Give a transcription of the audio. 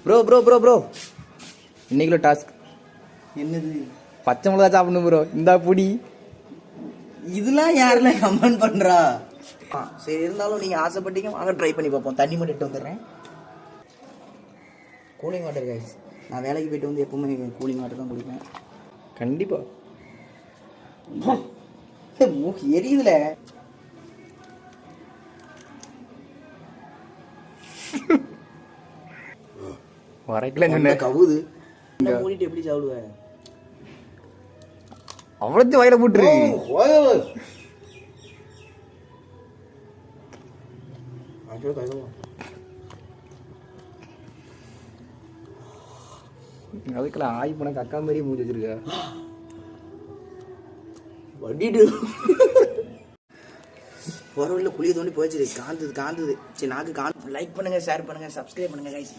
Bro bro bro bro இன்னைக்குள்ள task என்னது? பச்சை மிளகா சாப்பிடணும் ப்ரோ. இந்தா புடி. இதெல்லாம் யாருல கமெண்ட் பண்றா? சரி, இருந்தாலும் நீங்க ஆசைப்பட்டீங்க, வாங்க ட்ரை பண்ணி பார்ப்போம். தண்ணி மட்டும் எடுத்து வந்துடுறேன். Cooling water guys. நான் வேலைக்கு போயிட்டு வந்து எப்பவுமே கூலிங் வாட்டர் தான் குடிப்பேன். கண்டிப்பா. மூக்கு எரியுதுல. வரைக்கல சொன்ன கவுது. மூடிட்டு எப்படி சாப்பிடுவ? அவ்வளோத்தையும் வயல போட்டுரு. அதுக்கெல்லாம் ஆய் போன கக்கா மாதிரி மூஞ்சி வச்சிருக்க. வண்டிட்டு போற வழியில குளிய தோண்டி போயிடுச்சு. காந்தது. சரி, நாக்கு லைக் பண்ணுங்க, ஷேர் பண்ணுங்க, சப்ஸ்கிரைப் பண்ணுங்க கைஸ்.